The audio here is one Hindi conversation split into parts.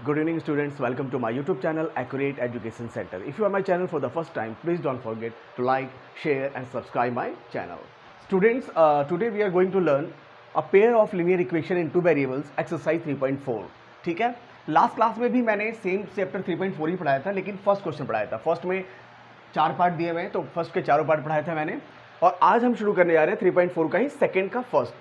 Good evening students, welcome to my YouTube channel Accurate Education Center. If you are my channel for the first time, please don't forget to like, share and subscribe my channel. Students, today we are going to learn a pair of linear equation in two variables exercise 3.4. ठीक है, लास्ट क्लास में भी मैंने सेम चैप्टर 3.4 ही पढ़ाया था, लेकिन फर्स्ट क्वेश्चन पढ़ाया था. फर्स्ट में 4 पार्ट दिए हुए हैं, तो फर्स्ट के चारों पार्ट पढ़ाए थे मैंने. और आज हम शुरू करने जा रहे हैं 3.4 का ही सेकेंड का फर्स्ट.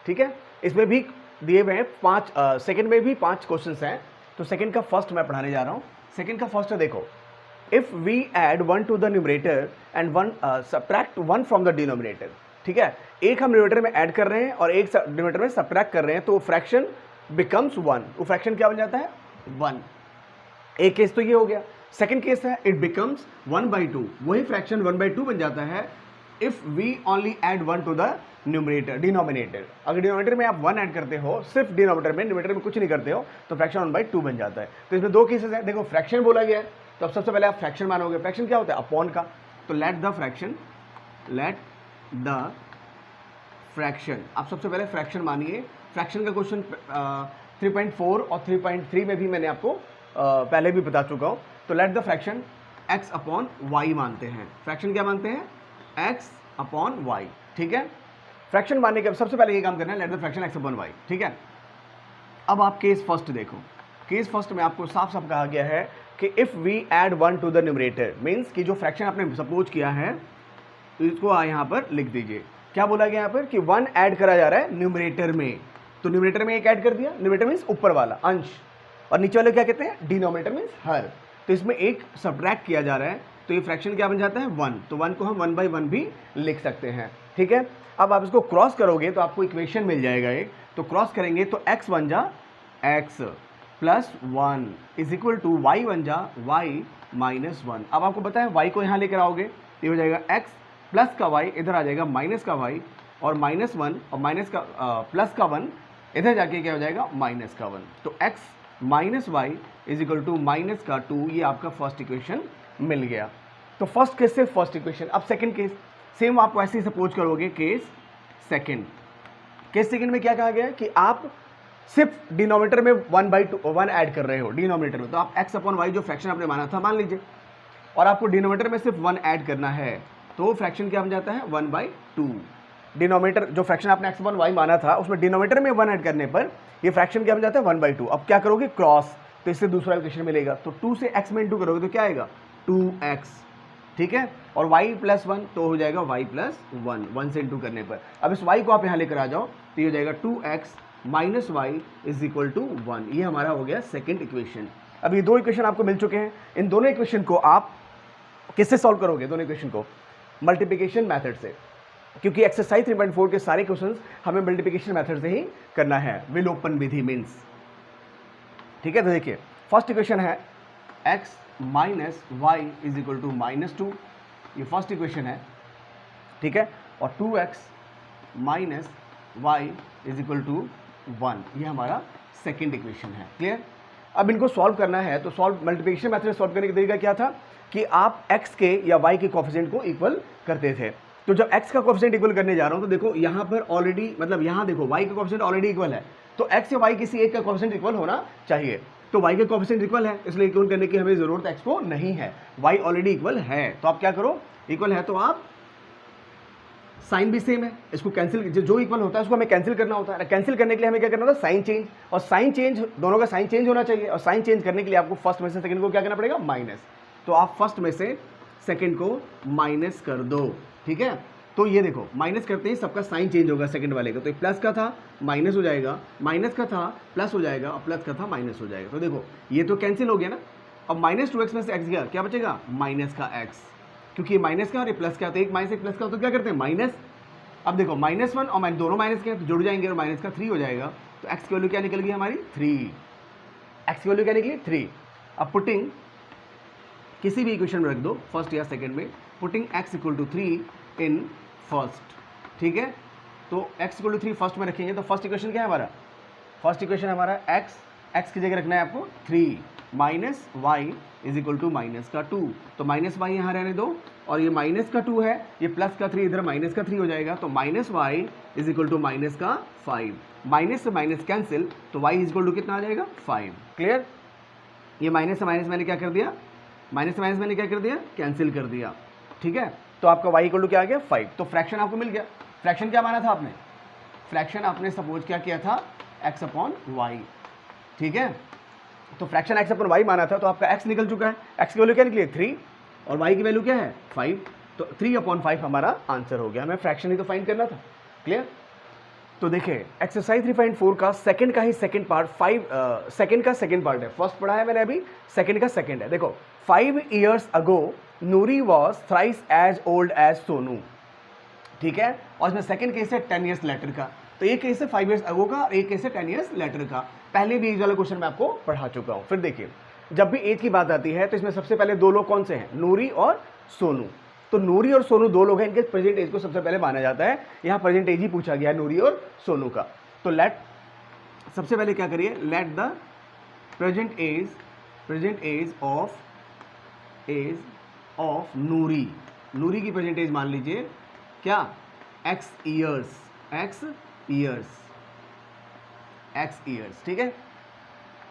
ठीक है, इसमें भी दिए हुए हैं 5, सेकेंड में भी 5 क्वेश्चन हैं. तो सेकंड का फर्स्ट मैं पढ़ाने जा रहा हूँ. सेकंड का फर्स्ट है, देखो, if we add 1 to the numerator and 1 subtract 1 from the denominator. ठीक है, एक हम न्यूमरेटर में ऐड कर रहे हैं और एक डिनोमिनेटर में सब्ट्रैक्ट कर रहे हैं, तो फ्रैक्शन बिकम्स 1. वो फ्रैक्शन क्या बन जाता है? 1. एक केस तो ये हो गया. सेकंड केस है, इट बिकम्स 1/2. वही फ्रैक्शन 1/2 बन जाता है if we only add 1 to the denominator. अगर डिनोमिनेटर में आप 1 ऐड करते हो, सिर्फ डिनोमिनेटर में, न्यूमरेटर में कुछ नहीं करते हो, तो फ्रैक्शन 1/2 बन जाता है. तो इसमें 2 केसेस हैं. देखो, फ्रैक्शन बोला गया है, तो अब सबसे पहले आप फ्रैक्शन मानोगे. फ्रैक्शन क्या होता है? अपॉन का. तो लेट द फ्रैक्शन आप सबसे पहले फ्रैक्शन मानिए. फ्रैक्शन का क्वेश्चन 3.4 और 3.3 में भी मैंने आपको पहले भी बता चुका हूँ. तो let the fraction x upon y मानते हैं. फ्रैक्शन क्या मानते हैं? x upon y. ठीक है, फ्रैक्शन मानने के सबसे पहले ये काम करना है, let the fraction x upon y. ठीक है, अब आप केस फर्स्ट देखो. केस फर्स्ट में आपको साफ साफ कहा गया है कि if we add 1 to the numerator, means कि जो फ्रैक्शन आपने सपोज किया है, तो इसको यहाँ पर लिख दीजिए. क्या बोला गया यहाँ पर कि 1 ऐड करा जा रहा है न्यूमरेटर में. तो न्यूमरेटर में एक ऐड कर दिया. न्यूमरेटर मीन्स ऊपर वाला अंश, और नीचे वाले क्या कहते हैं? डिनोमिनेटर मीन्स हर. तो इसमें एक सब्ट्रैक्ट किया जा रहा है, तो ये फ्रैक्शन क्या बन जाता है? 1. तो 1 को हम 1/1 भी लिख सकते हैं. ठीक है, अब आप इसको क्रॉस करोगे तो आपको इक्वेशन मिल जाएगा एक. तो क्रॉस करेंगे तो x बन जा x plus 1 is equal to y बन जा y माइनस 1. अब आपको पता है y को यहाँ लेकर आओगे, ये हो जाएगा x प्लस का y, इधर आ जाएगा माइनस का y, और माइनस 1 और माइनस का प्लस का 1, इधर जाके क्या हो जाएगा? माइनस का 1. तो x minus y is equal to minus का 2. ये आपका फर्स्ट इक्वेशन मिल गया. तो फर्स्ट केस से फर्स्ट इक्वेशन. अब सेकंड केस सेम आप ऐसे ही सपोज करोगे. Case second. केस सेकंड में क्या कहा गया है कि आप सिर्फ डिनोमिनेटर में 1/1 ऐड कर रहे हो डिनोमिनेटर में. तो आप x अपॉन वाई जो फ्रैक्शन आपने माना था मान लीजिए, और आपको डिनोमिनेटर में सिर्फ 1 ऐड करना है, तो फ्रैक्शन क्या बन जाता है? 1/2. डिनोमिनेटर जो फ्रैक्शन आपने x अपॉन वाई माना था, उसमें डिनोमिनेटर में 1 ऐड करने पर ये फ्रैक्शन क्या बन जाता है? 1/2. अब क्या करोगे? क्रॉस. तो इससे दूसरा इक्वेशन मिलेगा. तो 2 से x में इंटू करोगे तो क्या आएगा? 2x. ठीक है, और y प्लस 1 तो हो जाएगा y प्लस 1, 1 से इंटू करने पर. अब इस y को आप यहाँ लेकर आ जाओ, तो ये हो जाएगा 2x minus y is equal to 1. ये हमारा हो गया सेकेंड इक्वेशन. अब ये 2 इक्वेशन आपको मिल चुके हैं. इन दोनों इक्वेशन को आप किससे सॉल्व करोगे? दोनों इक्वेशन को मल्टीप्लिकेशन मेथड से, क्योंकि एक्सरसाइज 3.4 के सारे क्वेश्चंस हमें मल्टीप्लिकेशन मेथड से ही करना है. विलोपन विधि मीन्स. ठीक है, तो देखिए फर्स्ट इक्वेशन है x minus y is equal to minus 2. ये फर्स्ट इक्वेशन है. ठीक है, और 2x minus y is equal to 1. ये हमारा सेकेंड इक्वेशन है. क्लियर? अब इनको सॉल्व करना है, तो सॉल्व मल्टीप्लिकेशन मेथड से सॉल्व करने का तरीका क्या था कि आप x के या y के कोएफिशिएंट को इक्वल करते थे. तो जब x का कोएफिशिएंट इक्वल करने जा रहा हूं, तो देखो यहाँ पर ऑलरेडी, मतलब यहाँ देखो y का कोएफिशिएंट ऑलरेडी इक्वल है, तो x या y किसी एक का कोएफिशिएंट इक्वल होना चाहिए. तो y का कोएफिशिएंट इक्वल है, इसलिए इक्वल करने की हमें जरूरत x को नहीं है. y ऑलरेडी इक्वल है, तो आप क्या करो? इक्वल है तो आप साइन भी सेम है, इसको कैंसिल, जो इक्वल होता है उसको हमें कैंसिल करना होता है. कैंसिल करने के लिए हमें क्या करना होता है? Sign change. और साइन चेंज, दोनों का साइन चेंज होना चाहिए, और साइन चेंज करने के लिए आपको फर्स्ट में से सेकंड को क्या करना पड़ेगा? माइनस. तो आप फर्स्ट में से सेकंड को माइनस कर दो. ठीक है, तो ये देखो माइनस करते ही सबका साइन चेंज होगा सेकंड वाले का. तो प्लस का था माइनस हो जाएगा, माइनस का था प्लस हो जाएगा, और प्लस का था माइनस हो जाएगा. तो देखो ये तो कैंसिल हो गया ना. अब माइनस 2x में से x गया, क्या बचेगा? माइनस का x, क्योंकि माइनस का और ये प्लस का, तो एक माइनस एक प्लस का, तो क्या करते हैं? माइनस. अब देखो -1 और दोनों माइनस के तो जुड़ जाएंगे, और माइनस का 3 हो जाएगा. तो x की वैल्यू क्या निकल गई हमारी? 3. x की वैल्यू क्या निकली? 3. अब पुटिंग किसी भी इक्वेशन में रख दो, फर्स्ट या सेकंड में, putting x equal to 3 in first. ठीक है, तो x इक्वल टू 3 फर्स्ट में रखेंगे, तो फर्स्ट इक्वेशन क्या है हमारा? फर्स्ट इक्वेशन हमारा x की जगह रखना है आपको 3 minus y is equal to minus का 2. तो माइनस वाई यहाँ रहने दो, और ये माइनस का 2 है, ये प्लस का 3, इधर माइनस का 3 हो जाएगा. तो minus y is equal to minus का 5. माइनस से माइनस कैंसिल, तो y इज इक्वल टू कितना आ जाएगा? 5. क्लियर? ये माइनस से माइनस मैंने क्या कर दिया, माइनस से माइनस मैंने क्या कर दिया, कैंसिल कर दिया, ठीक है। तो आपका y इक्वल टू क्या आ गया 5। तो फ्रैक्शन आपको मिल गया। फ्रैक्शन क्या माना था आपने, फ्रैक्शन आपने सपोज क्या किया था x अपॉन वाई, ठीक है। तो फ्रैक्शन x अपॉन वाई माना था, तो आपका x निकल चुका है। x की वैल्यू क्या निकली है 3 और y की वैल्यू क्या है 5। तो 3 अपॉन 5 हमारा आंसर हो गया। हमें फ्रैक्शन ही तो फाइंड करना था। क्लियर। तो देखिए एक्सरसाइज 3.4 का सेकंड का ही सेकंड पार्ट, सेकंड का सेकंड पार्ट है। फर्स्ट पढ़ा है मैंने अभी, सेकंड का सेकंड है। देखो 5 years ago Noori was thrice as old as Sonu, ठीक है। और इसमें सेकंड केस है 10 years लेटर का। तो एक केस है 5 years अगो का और एक केस है 10 years लेटर का। पहले भी एज वाला क्वेश्चन मैं आपको पढ़ा चुका हूँ। फिर देखिए जब भी एज की बात आती है तो इसमें सबसे पहले दो लोग कौन से हैं, नूरी और सोनू। तो नूरी और सोनू दो लोग हैं, इनके प्रेजेंट एज को सबसे पहले माना जाता है। यहाँ प्रेजेंट एज ही पूछा गया है नूरी और सोनू का। तो लेट सबसे पहले क्या करिए, let the present age of Noori, Noori की प्रेजेंट एज मान लीजिए क्या x years, ठीक है।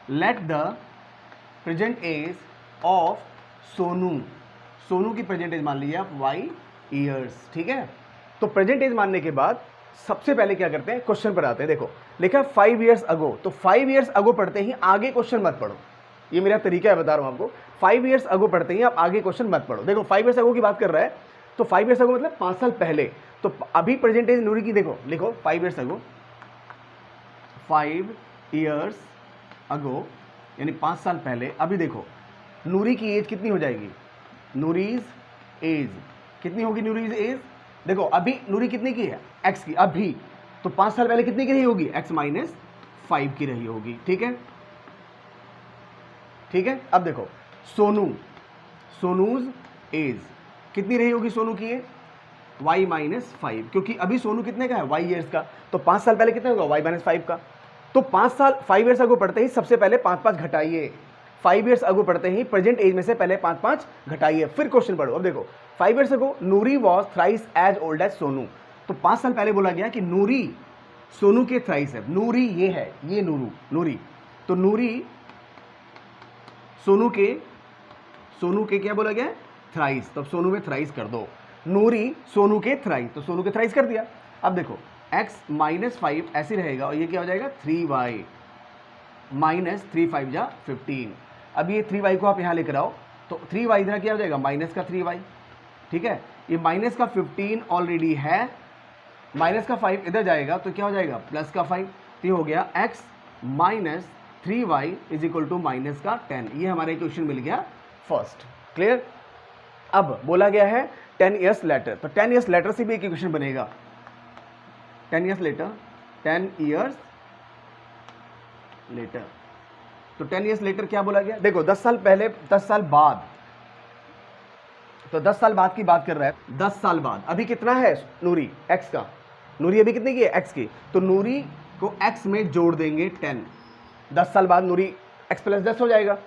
Let the present age of Sonu, Sonu की प्रेजेंट एज मान लीजिए आप y years, ठीक है। तो प्रेजेंट एज मानने के बाद सबसे पहले क्या करते हैं, क्वेश्चन पर आते हैं। देखो लिखा 5 years अगो, तो 5 years अगो पढ़ते ही आगे क्वेश्चन मत पढ़ो। ये मेरा तरीका है, बता रहा हूं आपको। 5 years अगो पढ़ते ही आप आगे क्वेश्चन मत पढ़ो। देखो 5 years अगो की बात कर रहा है, तो 5 years अगो मतलब 5 साल पहले। तो अभी प्रेजेंट एज नूरी की देखो, लिखो 5 years अगो, 5 years अगो यानी 5 साल पहले। अभी देखो नूरी की एज कितनी हो जाएगी, नूरीज एज कितनी होगी, नूरीज एज देखो अभी नूरी कितनी की है x की अभी, तो 5 साल पहले कितनी की रही होगी, x माइनस 5 की रही होगी, ठीक है, ठीक है। अब देखो सोनू, सोनूज एज कितनी रही होगी, सोनू की एज y माइनस 5, क्योंकि अभी सोनू कितने का है y ईयर्स का, तो 5 साल पहले कितने होगा y माइनस 5 का। तो 5 साल 5 ईयर्स अगो पढ़ते ही सबसे पहले 5 घटाइए, 5 ईयर्स अगो पढ़ते ही प्रेजेंट एज में से पहले 5 घटाइए, फिर क्वेश्चन पढ़ो। अब देखो 5 years ago Noori was thrice as old as Sonu, तो 5 साल पहले बोला गया कि नूरी सोनू के थ्राइस है। नूरी ये है, ये नूरी, तो नूरी सोनू के क्या बोला गया, थ्राइस। तो सोनू में थ्राइस कर दो, नूरी सोनू के थ्राइस, तो सोनू के थ्राइस कर दिया। अब देखो x माइनस 5 ऐसे रहेगा और ये क्या हो जाएगा 3y माइनस 3 5 जा 15। अब ये 3y को आप यहाँ लेकर आओ, तो 3y इधर क्या हो जाएगा माइनस का 3y, ठीक है। ये माइनस का 15 ऑलरेडी है, माइनस का 5 इधर जाएगा तो क्या हो जाएगा प्लस का 5, तो ये हो गया x minus 3y is equal to minus का 10। ये हमारा इक्वेशन मिल गया फर्स्ट। क्लियर। अब बोला गया है 10 years लेटर, तो 10 years लेटर से भी एक इक्वेशन बनेगा, 10 years लेटर, 10 years लेटर। तो 10 years लेटर क्या बोला गया, देखो 10 साल पहले, 10 साल बाद, तो 10 साल बाद की बात कर रहा है। 10 साल बाद अभी कितना है नूरी x का, नूरी अभी कितनी की है x की, तो नूरी को x में जोड़ देंगे 10। 10 साल बाद नूरी x प्लस 10 हो जाएगा।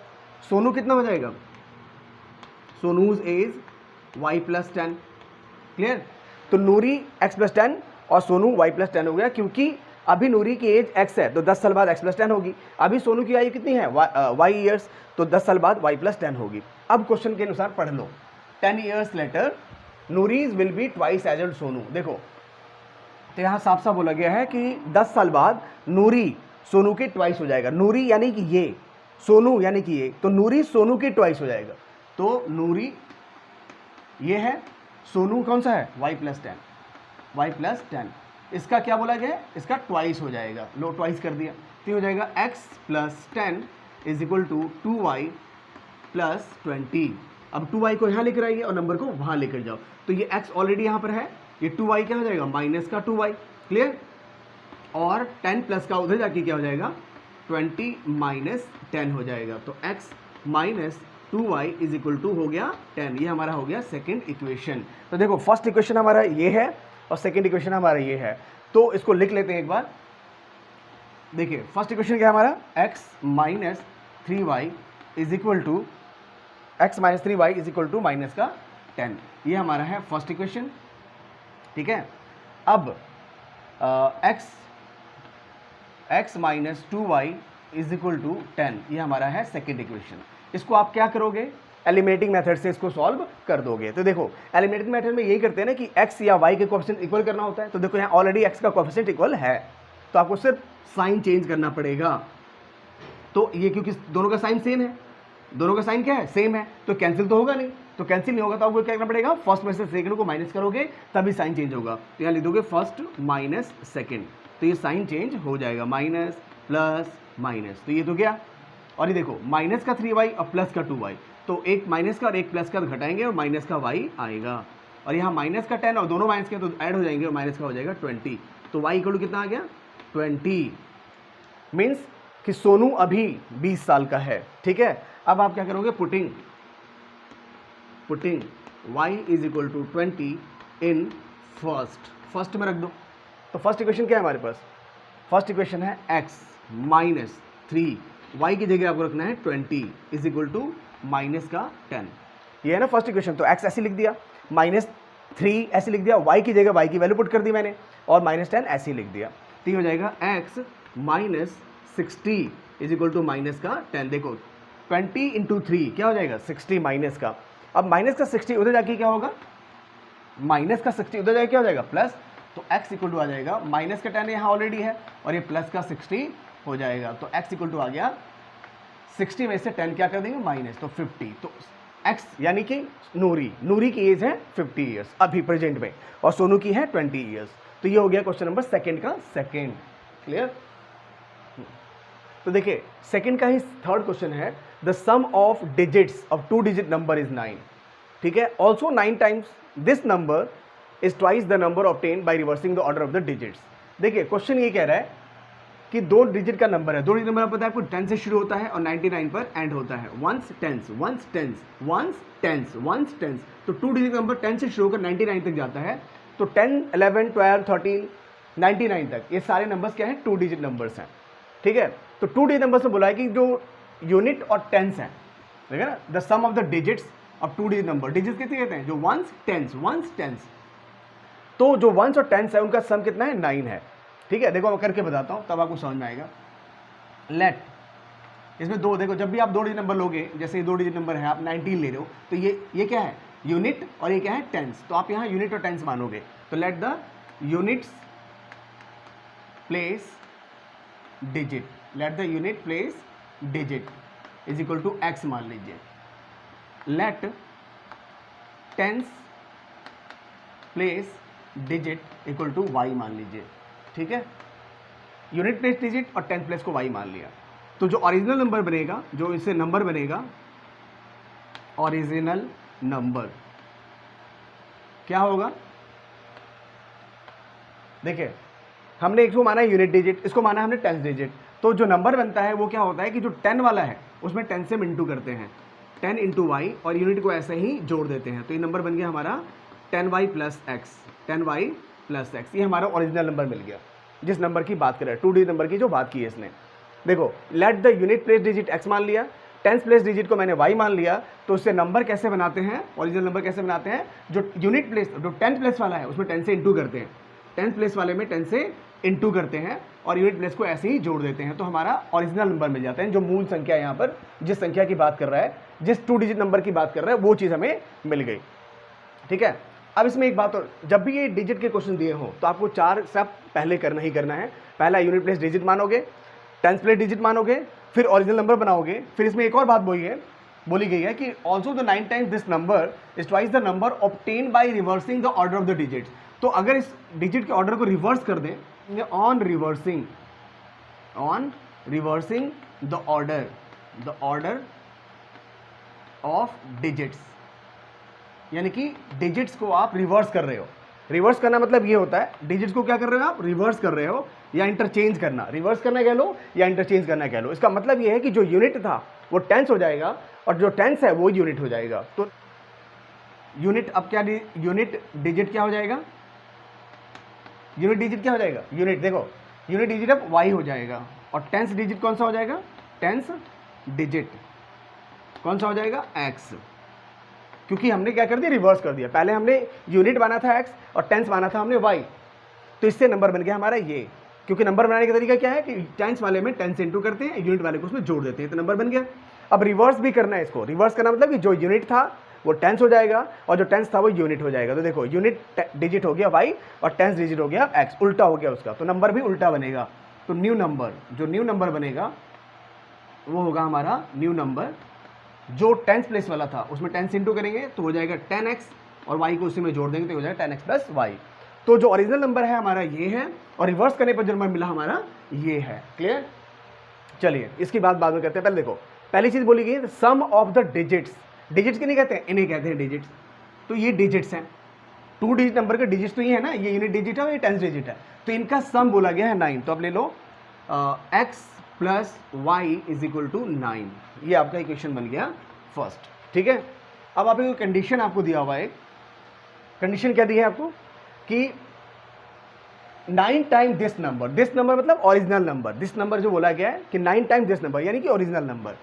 सोनू कितना हो जाएगा, सोनूज एज y प्लस 10। क्लियर। तो नूरी x प्लस 10 और सोनू y प्लस 10 हो गया, क्योंकि अभी नूरी की एज x है तो 10 साल बाद x प्लस 10 होगी। अभी सोनू की आयु कितनी है y ईयर्स, तो 10 साल बाद y प्लस 10 होगी। अब क्वेश्चन के अनुसार पढ़ लो, 10 years later Noori's will be twice as old Sonu. देखो तो यहाँ साफ साफ बोला गया है कि 10 साल बाद नूरी सोनू के ट्वाइस हो जाएगा। नूरी यानी कि ये, सोनू यानी कि ये, तो नूरी सोनू के ट्वाइस हो जाएगा। तो नूरी ये है, सोनू कौन सा है y प्लस 10, y प्लस 10, इसका क्या बोला गया है, इसका ट्वाइस हो जाएगा। लो ट्वाइस कर दिया, तो हो जाएगा x plus 10 is equal to 2y plus 20। अब 2y को यहाँ लेकर आइए और नंबर को वहाँ लेकर जाओ, तो ये x ऑलरेडी यहाँ पर है, ये 2y क्या हो जाएगा माइनस का 2y। क्लियर। और 10 प्लस का उधर जाके क्या हो जाएगा 20 माइनस 10 हो जाएगा, तो x minus 2y is equal to हो गया 10। ये हमारा हो गया सेकेंड इक्वेशन। तो देखो फर्स्ट इक्वेशन हमारा ये है और सेकेंड इक्वेशन हमारा ये है, तो इसको लिख लेते हैं एक बार। देखिए फर्स्ट इक्वेशन क्या है हमारा, x minus 3y is equal to, x minus 3y is equal to minus का 10। ये हमारा है फर्स्ट इक्वेशन, ठीक है। अब x minus 2y is equal to 10, ये हमारा है सेकेंड इक्वेशन। इसको आप क्या करोगे, एलिमिनेटिंग मेथड से इसको सॉल्व कर दोगे। तो देखो एलिमिनेटिंग मेथड में यही करते हैं ना कि x या y के कोएफिशिएंट इक्वल करना होता है। तो देखो यहाँ ऑलरेडी x का कोएफिशिएंट इक्वल है, तो आपको सिर्फ साइन चेंज करना पड़ेगा। तो ये क्योंकि दोनों का साइन सेम है, दोनों का साइन क्या है, सेम है, तो कैंसिल तो होगा नहीं, तो कैंसिल नहीं होगा तो आपको क्या करना पड़ेगा, फर्स्ट में से सेकंड को माइनस करोगे तभी साइन चेंज होगा। तो यहाँ लिख दोगे फर्स्ट माइनस सेकंड, तो ये साइन चेंज हो जाएगा, माइनस प्लस माइनस, तो ये तो गया। और ये देखो माइनस का 3y और प्लस का 2y, तो एक माइनस का और एक प्लस का घटाएंगे और माइनस का y आएगा। और यहाँ माइनस का 10 और दोनों माइनस के तो ऐड हो जाएंगे और माइनस का हो जाएगा 20, तो y इक्वल टू कितना आ गया, 20। मीन्स कि सोनू अभी 20 साल का है, ठीक है। अब आप क्या करोगे, putting y is equal to 20 in first में रख दो। तो फर्स्ट इक्वेशन क्या है हमारे पास, फर्स्ट इक्वेशन है x माइनस 3, y की जगह आपको रखना है 20 इज इक्वल टू माइनस का 10, ये है ना फर्स्ट इक्वेशन। तो x ऐसे लिख दिया, माइनस 3 ऐसे लिख दिया, y की जगह y की वैल्यू पुट कर दी मैंने, और माइनस 10 ऐसे ही लिख दिया। तो ये हो जाएगा x minus 60 is equal to minus का 10। देखो 20 इंटू 3 क्या हो जाएगा, 60 माइनस का, अब माइनस का 60 उधर जाके क्या होगा, माइनस का 60 उधर जाके क्या हो जाएगा, प्लस, तो x इक्वल टू आ जाएगा, माइनस का 10 यहाँ ऑलरेडी है और ये प्लस का 60 हो जाएगा। तो x इक्वल टू आ गया 60 में से 10 क्या कर देंगे, माइनस, तो 50। तो x यानी कि नूरी की एज है 50 ईयर्स अभी प्रेजेंट में, और सोनू की है 20 ईयर्स। तो ये हो गया क्वेश्चन नंबर सेकंड का सेकंड, क्लियर। तो देखिए सेकंड का ही थर्ड क्वेश्चन है, the sum of digits of 2 digit number is 9, ठीक है। Also 9 times this number is twice the number obtained by reversing the order of the digits. देखिए क्वेश्चन ये कह रहा है कि 2 डिजिट का नंबर है, 2 डिजिट नंबर पता है आपको 10 से शुरू होता है और 99 पर एंड होता है, ones tens ones tens ones tens ones tens. तो 2 डिजिट नंबर 10 से शुरू होकर 99 तक जाता है, तो 10 11 12 13 99 तक ये सारे नंबर्स क्या हैं, 2 डिजिट नंबर्स हैं, ठीक है। तो 2 डिजिट नंबर्स में बोला है कि जो यूनिट और टेंस हैं, ठीक है ना, the sum of the digits of 2 digit number, digits कितने कहते हैं, जो वंस टेंस, तो जो वंस और टेंस है उनका सम कितना है, 9 है, ठीक है। देखो मैं करके बताता हूँ तब आपको समझ में आएगा। लेट, इसमें दो, देखो जब भी आप 2 डिजिट नंबर लोगे, जैसे ये 2 डिजिट नंबर है, आप 19 ले रहे हो, तो ये क्या है, यूनिट, और ये क्या है, टेंस, तो आप यहाँ यूनिट और टेंस मानोगे। तो let the units place digit, let the unit place digit is equal to x मान लीजिए। Let tens place digit equal to y मान लीजिए, ठीक है। यूनिट प्लेस डिजिट और टेंस प्लेस को y मान लिया, तो जो ओरिजिनल नंबर बनेगा, जो इससे नंबर बनेगा, ओरिजिनल नंबर क्या होगा, देखिए हमने इसको माना है यूनिट डिजिट, इसको माना है हमने टेंस डिजिट, तो जो नंबर बनता है वो क्या होता है कि जो 10 वाला है उसमें 10 से इंटू करते हैं, 10 इंटू वाई, और यूनिट को ऐसे ही जोड़ देते हैं, तो ये नंबर बन गया हमारा 10y plus x, 10y plus x, ये हमारा ओरिजिनल नंबर मिल गया, जिस नंबर की बात कर रहे हैं, 2 डिजिट नंबर की जो बात की है इसने। देखो late the unit place digit x मान लिया, टेंस प्लेस डिजिट को मैंने y मान लिया, तो उससे नंबर कैसे बनाते हैं, ओरिजिनल नंबर कैसे बनाते हैं, जो यूनिट प्लेस, जो टेंस प्लेस वाला है उसमें 10 से इंटू करते हैं, टेंस प्लेस वाले में 10 से इंटू करते हैं और यूनिट प्लेस को ऐसे ही जोड़ देते हैं, तो हमारा ओरिजिनल नंबर मिल जाता है, जो मूल संख्या यहाँ पर जिस संख्या की बात कर रहा है, जिस 2 डिजिट नंबर की बात कर रहा है, वो चीज़ हमें मिल गई, ठीक है। अब इसमें एक बात और, जब भी ये डिजिट के क्वेश्चन दिए हो तो आपको 4 स्टेप पहले करना ही करना है। पहला यूनिट प्लेस डिजिट मानोगे, टेंस प्लेस डिजिट मानोगे, फिर ओरिजिनल नंबर बनाओगे। फिर इसमें एक और बात बोली गई है कि also the 9 times this number is twice the number obtain bye reversing the order of the digits. तो अगर इस डिजिट के ऑर्डर को रिवर्स कर दें, on reversing the order of digits, यानी कि डिजिट्स को आप रिवर्स कर रहे हो। रिवर्स करना मतलब ये होता है, डिजिट्स को क्या कर रहे हो आप, रिवर्स कर रहे हो या इंटरचेंज करना, रिवर्स करना कह लो या इंटरचेंज करना कह लो। इसका मतलब ये है कि जो यूनिट था वो टेंस हो जाएगा और जो टेंस है वो यूनिट हो जाएगा। तो यूनिट अब क्या, यूनिट डिजिट क्या हो जाएगा, यूनिट डिजिट क्या हो जाएगा, यूनिट, देखो यूनिट डिजिट अब y हो जाएगा, और टेंस डिजिट कौन सा हो जाएगा, टेंस डिजिट कौन सा हो जाएगा, x, क्योंकि हमने क्या कर दिया, रिवर्स कर दिया। पहले हमने यूनिट माना था x और टेंस माना था हमने y, तो इससे नंबर बन गया हमारा ये। क्योंकि नंबर बनाने का तरीका क्या है कि टेंस वाले में 10 से इंटू करते हैं, यूनिट वाले को उसमें जोड़ देते हैं, तो नंबर बन गया। अब रिवर्स भी करना है इसको। रिवर्स करना मतलब कि जो यूनिट था वो टेंस हो जाएगा और जो टेंस था वो यूनिट हो जाएगा। तो देखो यूनिट डिजिट हो गया y और टेंस डिजिट हो गया x, उल्टा हो गया उसका, तो नंबर भी उल्टा बनेगा। तो न्यू नंबर, जो न्यू नंबर बनेगा वो होगा हमारा न्यू नंबर। जो टेंस प्लेस वाला था उसमें 10 से इंटू करेंगे तो हो जाएगा 10x और y को उसी में जोड़ देंगे तो हो जाएगा 10x प्लस y। तो जो ओरिजिनल नंबर है हमारा ये है और रिवर्स करने पर जो नंबर मिला हमारा ये है। क्लियर? चलिए इसकी बात बाद में करते हैं। पहले देखो, पहली चीज बोली गई सम ऑफ द डिजिट्स। डिजिट्स के नहीं कहते हैं, इन्हें कहते हैं डिजिट्स। तो ये डिजिट्स हैं, 2 डिजिट नंबर के डिजिट्स तो ये है ना, ये यूनिट डिजिट है और ये टेंस डिजिट है, तो इनका सम बोला गया है 9। तो अब ले लो x plus y is equal to 9, ये आपका इक्वेशन बन गया फर्स्ट। ठीक है, अब आप एक कंडीशन आपको दिया हुआ है, कंडीशन क्या दी है आपको कि 9 टाइम दिस नंबर मतलब ओरिजिनल नंबर, दिस नंबर जो बोला गया है कि 9 टाइम दिस नंबर यानी कि ओरिजिनल नंबर।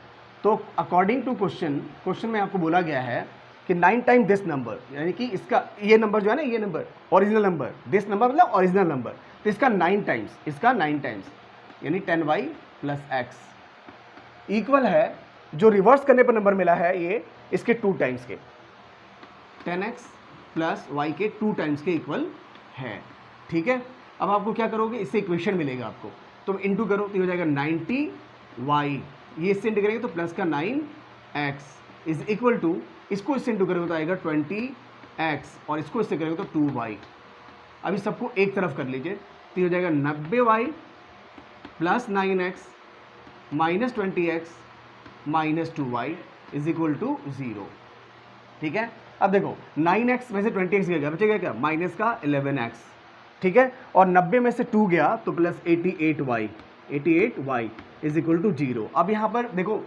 तो अकॉर्डिंग टू क्वेश्चन में आपको बोला गया है कि 9 टाइम दिस नंबर यानी कि इसका ये नंबर जो है ना, ये number original number, this number मतलब ओरिजिनल नंबर, तो इसका 9 टाइम्स यानी 10y प्लस x इक्वल है जो रिवर्स करने पर नंबर मिला है ये इसके 2 टाइम्स के, 10x प्लस y के 2 टाइम्स के इक्वल है। ठीक है, अब आपको क्या करोगे, इससे इक्वेशन मिलेगा आपको, तो इंटू करो तो हो जाएगा 90y, ये इससे इंटू करेंगे तो प्लस का 9x इज इक्वल टू, इसको इससे इंटू करोगे तो आएगा 20x और इसको इससे करेंगे तो 2y। अब इस सबको एक तरफ कर लीजिए तो हो जाएगा 90y plus 9x minus 20x minus 2y is equal to 0। ठीक है, अब देखो 9x में से 20x गया, बचेगा क्या, माइनस का 11x। ठीक है, और 90 में से 2 गया तो plus 88y is equal to 0। अब यहाँ पर देखो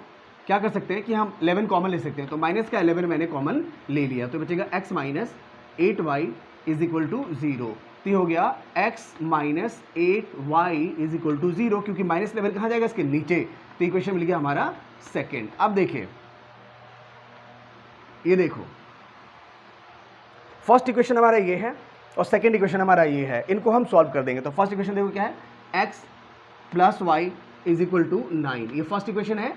क्या कर सकते हैं कि हम 11 कॉमन ले सकते हैं, तो माइनस का 11 मैंने कॉमन ले लिया तो बचेगा x minus 8y is equal to 0। तो ये हो गया x minus 8y is equal to 0, क्योंकि माइनस 11 कहाँ जाएगा, इसके नीचे, तो इक्वेशन मिल गया हमारा सेकेंड। अब देखिए ये देखो फर्स्ट इक्वेशन हमारा ये है और सेकेंड इक्वेशन हमारा ये है, इनको हम सॉल्व कर देंगे। तो फर्स्ट इक्वेशन देखो क्या है, x plus y is equal to 9, ये फर्स्ट इक्वेशन है,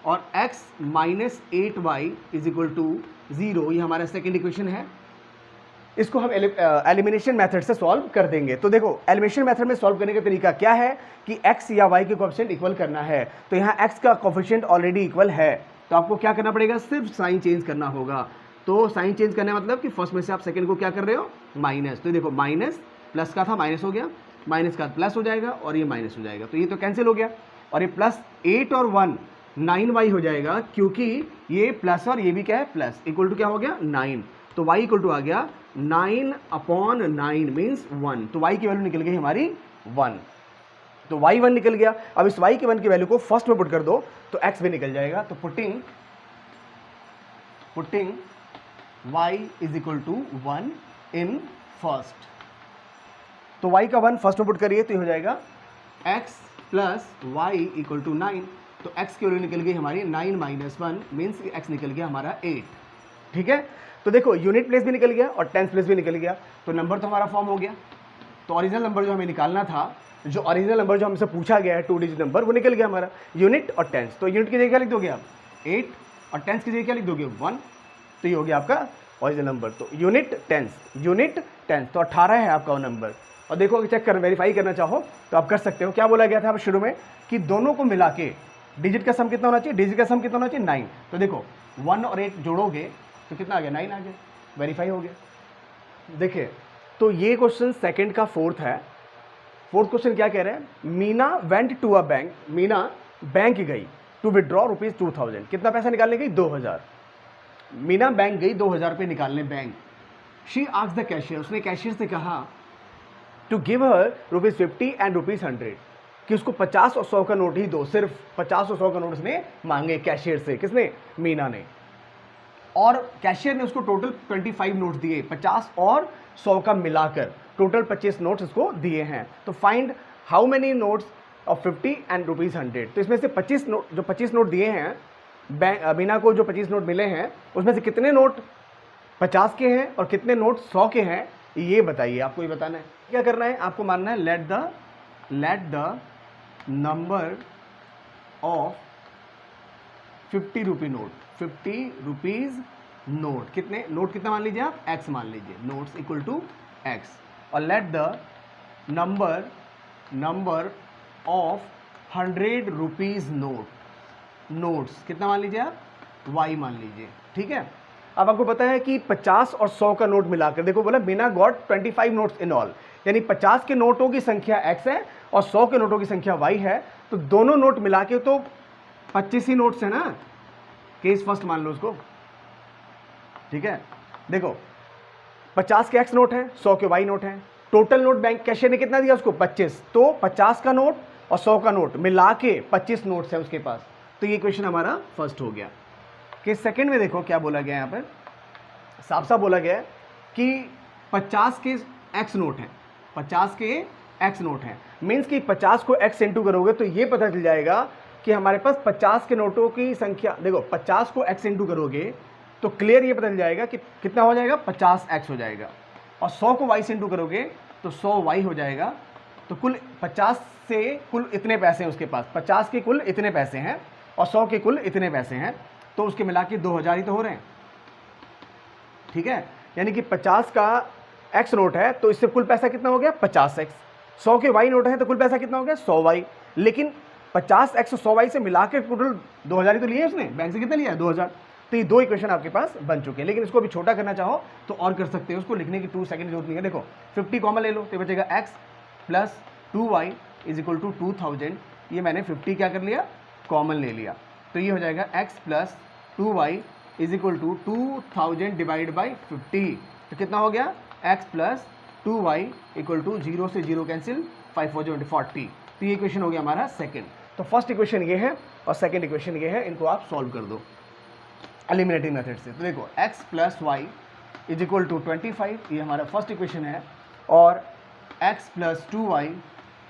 और x minus 8y is equal to 0 ये हमारा सेकेंड इक्वेशन है। इसको हम एलिमिनेशन मेथड से सॉल्व कर देंगे। तो देखो एलिमिनेशन मेथड में सॉल्व करने का तरीका क्या है कि x या y के कोएफिशिएंट इक्वल करना है, तो यहाँ x का कोएफिशिएंट ऑलरेडी इक्वल है, तो आपको क्या करना पड़ेगा, सिर्फ साइन चेंज करना होगा। तो साइन चेंज करने मतलब कि फर्स्ट में से आप सेकंड को क्या कर रहे हो, माइनस। तो देखो माइनस प्लस का था माइनस हो गया, माइनस का प्लस हो जाएगा और ये माइनस हो जाएगा, तो ये तो कैंसिल हो गया, और ये प्लस 8 और 1 9y हो जाएगा, क्योंकि ये प्लस और ये भी क्या है प्लस, इक्वल टू क्या हो गया 9, तो y इक्वल टू आ गया 9/9 मीन्स 1, तो y की वैल्यू निकल गई हमारी 1, तो y 1 निकल गया। अब इस y के 1 की वैल्यू को फर्स्ट में पुट कर दो तो x भी निकल जाएगा, तो putting y is equal to 1 in first, तो y का 1 फर्स्ट में पुट करिए तो ये हो जाएगा x plus y equal to 9, तो x की वैल्यू निकल गई हमारी 9 माइनस 1 मीन्स x निकल गया हमारा 8। ठीक है, तो देखो यूनिट प्लेस भी निकल गया और टेंस प्लेस भी निकल गया, तो नंबर तो हमारा फॉर्म हो गया। तो ओरिजिनल नंबर जो हमें निकालना था, जो ओरिजिनल नंबर जो हमसे पूछा गया है 2 डिजिट नंबर, वो निकल गया हमारा यूनिट और टेंस। तो यूनिट की जगह क्या लिख दोगे आप 8 और टेंस की जगह क्या लिख दोगे 1, तो ये हो गया आपका ओरिजिनल नंबर। तो यूनिट टेंस तो 18 है आपका वो नंबर। और देखो अगर चेक कर वेरीफाई करना चाहो तो आप कर सकते हो। क्या बोला गया था शुरू में कि दोनों को मिला के डिजिट का सम कितना होना चाहिए, डिजिट का सम कितना होना चाहिए 9, तो देखो 1 और 8 जोड़ोगे तो कितना आ गया 9 आ गया, वेरीफाई हो गया। देखिए तो ये क्वेश्चन सेकंड का फोर्थ है। फोर्थ क्वेश्चन क्या कह रहे हैं, Meena went to a bank, Meena bank गई टू विड्रॉ रुपीज 2000, कितना पैसा निकालने गई 2000, मीना बैंक गई 2000 रुपये निकालने bank. She asked the cashier, उसने कैशियर से कहा टू गिव हर ₹50 एंड ₹100, कि उसको 50 और 100 का नोट ही दो, सिर्फ 50 और 100 का नोट उसने मांगे कैशियर से, किसने, मीना ने, और कैशियर ने उसको टोटल 25 नोट्स दिए, 50 और 100 का मिलाकर टोटल 25 नोट्स उसको दिए हैं। तो find how many notes of 50 and ₹100, तो इसमें से 25 नोट, जो 25 नोट दिए हैं मीना को, जो 25 नोट मिले हैं उसमें से कितने नोट 50 के हैं और कितने नोट 100 के हैं, ये बताइए, आपको ये बताना है। क्या करना है, आपको मानना है let the let the number of 50 rupee note, 50 rupees note, कितने नोट कितना मान लीजिए आप, x मान लीजिए, नोट्स इक्वल टू x, और let the number of 100 rupees notes कितना मान लीजिए आप, y मान लीजिए, ठीक है। अब आपको पता है कि 50 और 100 का नोट मिलाकर, देखो बोला बिना गॉट 25 नोट्स इन ऑल, यानी 50 के नोटों की संख्या x है और 100 के नोटों की संख्या y है, तो दोनों नोट मिला के तो 25 ही नोट्स है ना, केस फर्स्ट मान लो उसको, ठीक है। देखो 50 के x नोट है, 100 के y नोट है, टोटल नोट बैंक कैशियर ने कितना दिया उसको 25, तो 50 का नोट और 100 का नोट मिला के 25 नोट्स है उसके पास, तो ये क्वेश्चन हमारा फर्स्ट हो गया। कि सेकंड में देखो क्या बोला गया, यहाँ पर साफ साफ बोला गया है कि 50 के x नोट हैं, 50 के x नोट हैं, मीन्स कि 50 को x इंटू करोगे तो ये पता चल जाएगा कि हमारे पास 50 के नोटों की संख्या, देखो 50 को x इंटू करोगे तो क्लियर ये पता चल जाएगा कि कितना हो जाएगा, 50x हो जाएगा, और 100 को y से इंटू करोगे तो 100y हो जाएगा, तो कुल 50 से कुल इतने पैसे हैं उसके पास, 50 के कुल इतने पैसे हैं और 100 के कुल इतने पैसे हैं, तो उसके मिला के 2000 ही तो हो रहे हैं, ठीक है। यानी कि 50 का x नोट है तो इससे कुल पैसा कितना हो गया 50x, 100 के y नोट है तो कुल पैसा कितना हो गया 100y, लेकिन 50x और 100y से मिला के टोटल 2000 ही तो लिए उसने, बैंक से कितना लिया 2000, तो ये दो इक्वेशन आपके पास बन चुके हैं। लेकिन इसको अभी छोटा करना चाहो तो और कर सकते हो, उसको लिखने की 2 सेकंड की जरूरत नहीं है। देखो 50 कॉमन ले लो तो बचेगा x plus 2y is equal to 2000, ये मैंने 50 क्या कर लिया कॉमन ले लिया, तो ये हो जाएगा x plus 2y is equal to 2000 divide by 50, तो कितना हो गया x plus 2y equal to 0 से 0 कैंसिल, 5 4 40, तो ये इक्वेशन हो गया हमारा सेकंड। तो फर्स्ट इक्वेशन ये है और सेकंड इक्वेशन ये है, इनको आप सॉल्व कर दो एलिमिनेटिंग मेथड से। तो देखो x plus y is equal to 25, ये हमारा फर्स्ट इक्वेशन है, और x plus 2y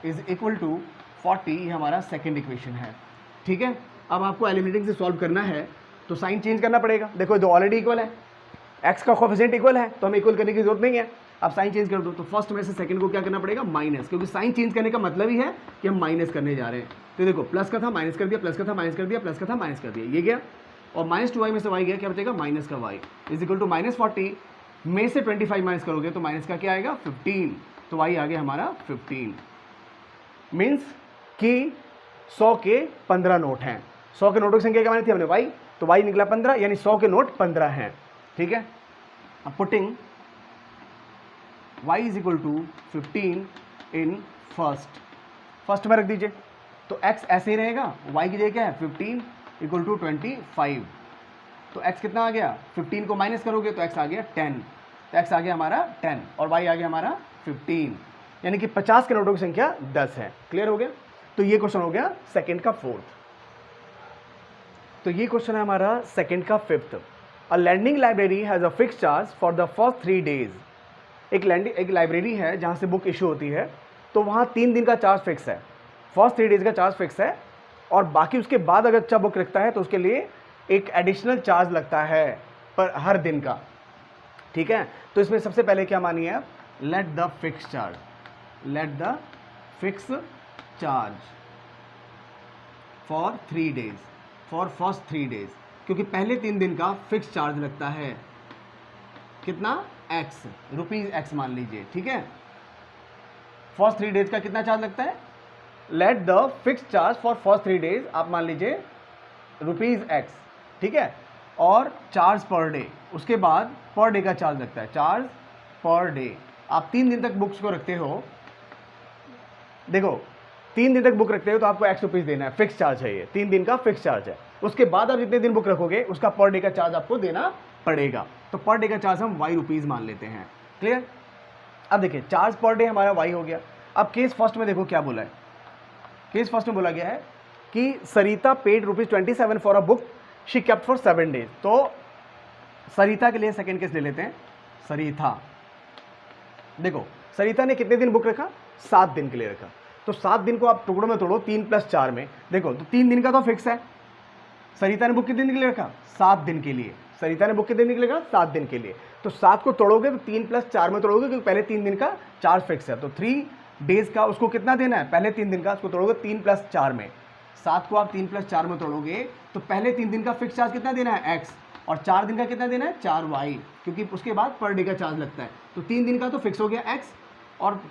is equal to 40, ये हमारा सेकंड इक्वेशन है, ठीक है। अब आपको एलिमिनेटिंग से सॉल्व करना है तो साइन चेंज करना पड़ेगा, देखो दो ऑलरेडी इक्वल है, x का कोफिशिएंट इक्वल है तो हमें इक्वल करने की जरूरत नहीं है, आप साइन चेंज कर दो, तो फर्स्ट में से सेकंड को क्या करना पड़ेगा माइनस, क्योंकि साइन चेंज करने का मतलब ही है कि हम माइनस करने जा रहे हैं। तो देखो प्लस का था माइनस कर दिया, प्लस का था माइनस कर दिया, प्लस का था माइनस कर दिया, ये गया, और माइनस 2y में से y गया, क्या बचेगा माइनस का y is equal to minus 40 में से 25 माइनस करोगे तो माइनस का क्या आएगा 15, तो y आ गया हमारा 15, मीन्स कि 100 के 15 नोट हैं, 100 के नोटों की संख्या क्या मानी थी हमने y, तो y निकला 15, यानी 100 के नोट 15 हैं, ठीक है। अब putting y is equal to 15 in first में रख दीजिए, तो x ऐसे ही रहेगा, y की जगह क्या है 15 इक्वल टू 25, तो x कितना आ गया 15 को माइनस करोगे तो x आ गया 10, तो x आ गया हमारा 10 और y आ गया हमारा 15, यानी कि 50 के नोटों की संख्या 10 है। क्लियर हो गया, तो ये क्वेश्चन हो गया सेकंड का फोर्थ। तो ये क्वेश्चन है हमारा सेकंड का fifth. A landing library has a fix charge for the first 3 days. एक लाइब्रेरी है जहाँ से बुक इशू होती है, तो वहाँ 3 दिन का चार्ज फिक्स है, फर्स्ट 3 डेज का चार्ज फिक्स है, और बाकी उसके बाद अगर अच्छा बुक रखता है तो उसके लिए एक एडिशनल चार्ज लगता है पर हर दिन का, ठीक है। तो इसमें सबसे पहले क्या मानिए आप, let the fix charge, let the fix charge for 3 days, for first 3 days, क्योंकि पहले 3 दिन का फिक्स चार्ज लगता है, कितना x, रुपीज x मान लीजिए, ठीक है। फर्स्ट 3 डेज का कितना चार्ज लगता है, let the fix charge for first 3 days आप मान लीजिए रुपीज x, ठीक है, और चार्ज पर डे, उसके बाद पर डे का चार्ज लगता है, चार्ज पर डे। आप 3 दिन तक बुक्स को रखते हो, देखो 3 दिन तक बुक रखते हो तो आपको x रुपीज़ देना है, फिक्स चार्ज है ये, 3 दिन का फिक्स चार्ज है। उसके बाद आप जितने दिन बुक रखोगे उसका पर डे का चार्ज आपको देना पड़ेगा, तो पर डे का चार्ज हम y रुपीज़ मान लेते हैं। क्लियर। अब देखिए चार्ज पर डे हमारा y हो गया। अब केस फर्स्ट में देखो क्या बोला है, केस फर्स्ट में बोला गया है कि Sarita paid ₹27 for a book she kept for 7 days. तो सरिता के लिए सेकंड केस ले लेते हैं। सरिता, देखो सरिता ने कितने दिन बुक रखा, 7 दिन के लिए रखा, तो 7 दिन को आप टुकड़ों में तोड़ो, 3 + 4 में, देखो तो 3 दिन का तो फिक्स है। सरिता ने बुक कितने दिन के लिए रखा, 7 दिन के लिए। सरिता ने बुक कितने दिन के लिए रखा, 7 दिन के लिए। तो 7 को तोड़ोगे तो 3 + 4 में तोड़ोगे, क्योंकि पहले 3 दिन का चार्ज फिक्स है, तो 3 डेज का उसको कितना देना है, पहले 3 दिन का उसको तोड़ोगे 3 + 4 में, 7 को आप 3 + 4 में तोड़ोगे तो पहले 3 दिन का फिक्स चार्ज कितना देना है x, और 4 दिन का कितना देना है 4y, क्योंकि उसके बाद पर डे का चार्ज लगता है। तो 3 दिन का तो फिक्स हो गया x, और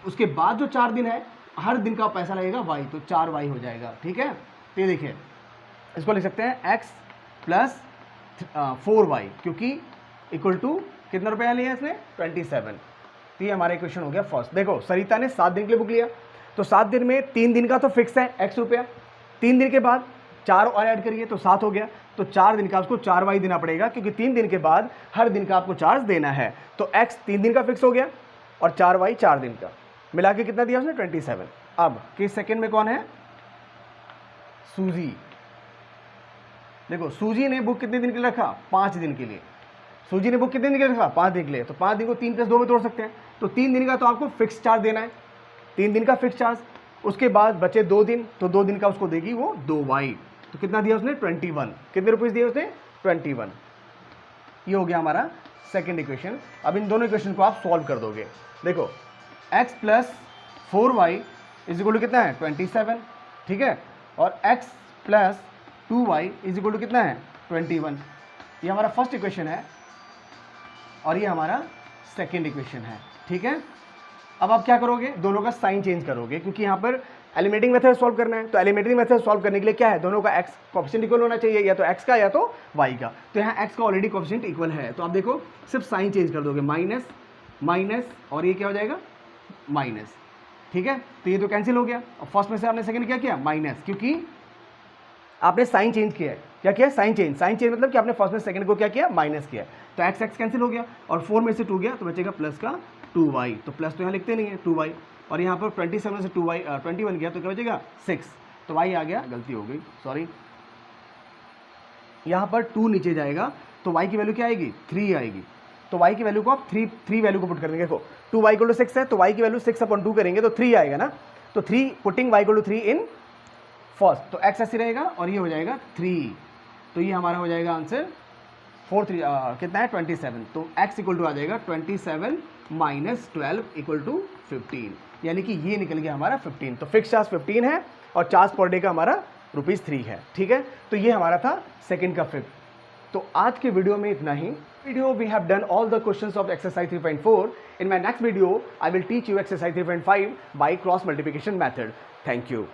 उसके बाद जो 4 दिन है हर दिन का पैसा लगेगा y, तो 4y हो जाएगा। ठीक है, तो ये देखिए इसको लिख सकते हैं x + 4y, क्योंकि इक्वल टू कितना रुपया लिया इसने 27। तो ये हमारा इक्वेशन हो गया फर्स्ट। देखो सरिता ने 7 दिन के लिए बुक लिया, तो 7 दिन में 3 दिन का तो फिक्स है x रुपया, 3 दिन के बाद 4 और ऐड करिए तो 7 हो गया, तो 4 दिन का उसको 4y देना पड़ेगा, क्योंकि 3 दिन के बाद हर दिन का आपको चार्ज देना है। तो x 3 दिन का फिक्स हो गया और 4y 4 दिन का, मिला के कितना दिया उसने 27। अब किस सेकेंड में कौन है, सूजी। देखो सूजी ने बुक कितने दिन के लिए रखा, 5 दिन के लिए। सूजी ने बुक कितने दिन के लिए रखा, 5 दिन के लिए, तो 5 दिन को 3 + 2 में तोड़ सकते हैं। तो 3 दिन का तो आपको फिक्स चार्ज देना है, 3 दिन का फिक्स चार्ज। उसके बाद बचे 2 दिन, तो 2 दिन का उसको देगी वो 2y, तो कितना दिया उसने 21। कितने रुपीज़ दिए उसने 21। ये हो गया हमारा सेकेंड इक्वेशन। अब इन दोनों इक्वेशन को आप सॉल्व कर दोगे। देखो x + 4y = कितना है 27, ठीक है, और x + 2y = कितना है 21। ये हमारा फर्स्ट इक्वेशन है और ये हमारा सेकेंड इक्वेशन है। ठीक है, अब आप क्या करोगे, दोनों का साइन चेंज करोगे, क्योंकि यहाँ पर एलिमिनेटिंग मेथड सॉल्व करना है। तो एलिमिनेटिंग मेथड सॉल्व करने के लिए क्या है, दोनों का x कोएफिशिएंट इक्वल होना चाहिए, या तो x का या तो y का। तो यहाँ x का ऑलरेडी कोएफिशिएंट इक्वल है, तो आप देखो सिर्फ साइन चेंज कर दोगे, माइनस माइनस, और ये क्या हो जाएगा माइनस। ठीक है, तो ये तो कैंसिल हो गया। और फर्स्ट में से आपने सेकंड क्या किया माइनस, क्योंकि आपने साइन चेंज किया है। क्या किया, साइन चेंज। साइन चेंज मतलब कि आपने फर्स्ट में सेकंड को क्या किया, माइनस किया। तो x x कैंसिल हो गया और 4 में से 2 गया, तो बचेगा प्लस का 2y। तो प्लस तो यहाँ लिखते नहीं है 2y, और यहाँ पर 27 से 2y 21 गया, तो क्या बचेगा 6। तो y आ गया, गलती हो गई सॉरी, यहाँ पर 2 नीचे जाएगा, तो y की वैल्यू क्या आएगी 3 आएगी। तो y की वैल्यू को आप 3 वैल्यू को पुट कर देंगे। देखो 2y = 6 है, तो y की वैल्यू 6/2 करेंगे तो 3 आएगा ना। तो 3 पुटिंग y = 3 इन फर्स्ट, तो x ऐसे रहेगा और ये हो जाएगा 3। तो ये हमारा हो जाएगा आंसर 4 3 कितना है 27। तो x = आ जाएगा 27 - 12 = 15, यानी कि ये निकल गया हमारा 15। तो फिक्स चार्ज 15 है और चार्ज पर डे का हमारा ₹3 है। ठीक है, तो ये हमारा था सेकंड का फिफ्थ। तो आज के वीडियो में इतना ही। Video we have done all the questions of exercise 3.4। In my next video I will teach you exercise 3.5 by cross multiplication method. Thank you.